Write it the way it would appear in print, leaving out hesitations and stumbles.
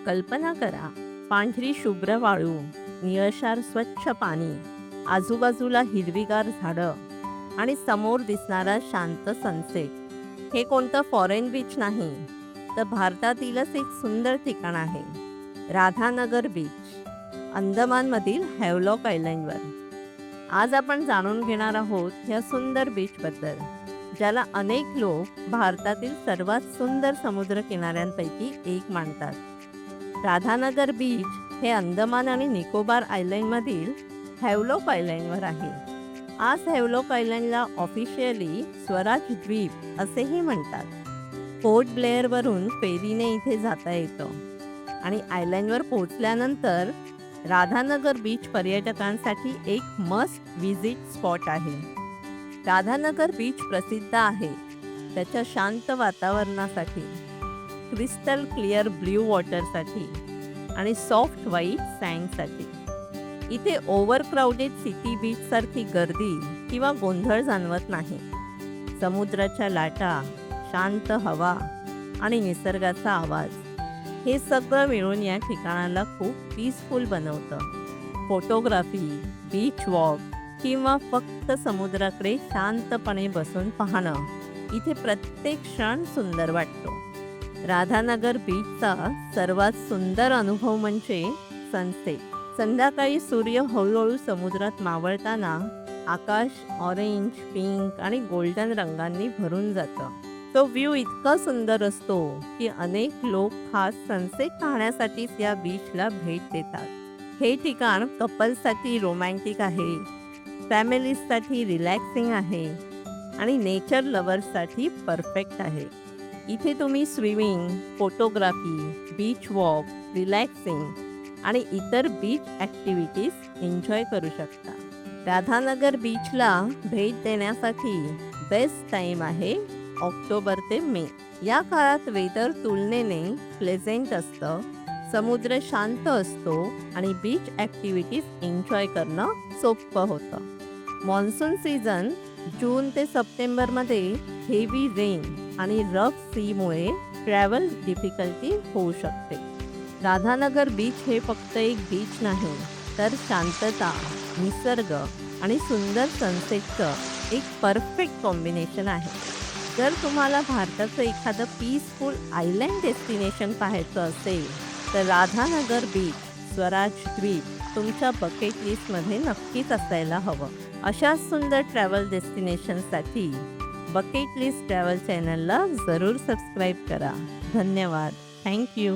कल्पना करा, पांढरी शुभ्र वाळू, निळशार स्वच्छ पाणी, आजूबाजूला हिरवीगार झाडं आणि समोर दिसणारा शांत सनसेट. हे कोणतं फॉरेन बीच नाही, तर भारतातीलच एक सुंदर ठिकाण आहे, राधानगर बीच, अंदमानमधील हॅवलॉक आयलँडवर. आज आपण जाणून घेणार आहोत या सुंदर बीचबद्दल, ज्याला अनेक लोक भारतातील सर्वात सुंदर समुद्र किनाऱ्यांपैकी एक मानतात. राधानगर बीच हे अंदमान आणि निकोबार आयलँडमधील हॅवलॉक आयलँडवर आहे. आज हॅवलॉक आयलँडला ऑफिशियली स्वराज द्वीप असेही म्हणतात. पोर्ट ब्लेअरवरून फेरीने इथे जाता येतं आणि आयलँडवर पोहोचल्यानंतर राधानगर बीच पर्यटकांसाठी एक मस्ट विजिट स्पॉट आहे. राधानगर बीच प्रसिद्ध आहे त्याच्या शांत वातावरणासाठी, क्रिस्टल क्लिअर ब्ल्यू वॉटरसाठी आणि सॉफ्ट व्हाईट सँडसाठी. इथे ओव्हरक्राऊडेड सिटी बीचसारखी गर्दी किंवा गोंधळ जाणवत नाही. समुद्राच्या लाटा, शांत हवा आणि निसर्गाचा आवाज हे सगळं मिळून या ठिकाणाला खूप पीसफुल बनवतं. फोटोग्राफी, बीच वॉक किंवा फक्त समुद्राकडे शांतपणे बसून पाहणं, इथे प्रत्येक क्षण सुंदर वाटतो. राधानगर बीचचा सर्वात सुंदर अनुभव म्हणजे सनसेट. संध्याकाळी सूर्य हळूहळू समुद्रात मावळताना आकाश ऑरेंज, पिंक आणि गोल्डन रंगांनी भरून जातं. तो व्ह्यू इतका सुंदर असतो की अनेक लोक खास सनसेट पाहण्यासाठीच या बीचला भेट देतात. हे ठिकाण कपल्ससाठी रोमॅन्टिक आहे, फॅमिलीजसाठी रिलॅक्सिंग आहे आणि नेचर लवर्ससाठी परफेक्ट आहे. इथे तुम्ही swimming, photography, beach walk, relaxing आणि इतर बीच ॲक्टिव्हिटीज एन्जॉय करू शकता. राधानगर बीचला भेट देण्यासाठी बेस्ट टाईम आहे ऑक्टोबर ते मे. या काळात वेदर तुलनेने प्लेझेंट असतं, समुद्र शांत असतो आणि बीच ॲक्टिव्हिटीज एन्जॉय करणं सोपं होतं. मॉन्सून सीझन जून ते सप्टेंबरमध्ये हेवी रेन आणि रफ सीमुळे ट्रॅव्हल डिफिकल्टी होऊ शकते. राधानगर बीच हे फक्त एक बीच नाही, तर शांतता, निसर्ग आणि सुंदर सनसेटचं एक परफेक्ट कॉम्बिनेशन आहे. जर तुम्हाला भारताचं एखादं पीसफुल आयलँड डेस्टिनेशन पाहायचं असेल, तर राधानगर बीच, स्वराज द्वीप तुमच्या बकेट लिस्टमध्ये नक्कीच असायला हवं. अशाच सुंदर ट्रॅव्हल डेस्टिनेशनसाठी बकेट लिस्ट ट्रॅव्हल चॅनलला जरूर सबस्क्राईब करा. धन्यवाद. थँक्यू.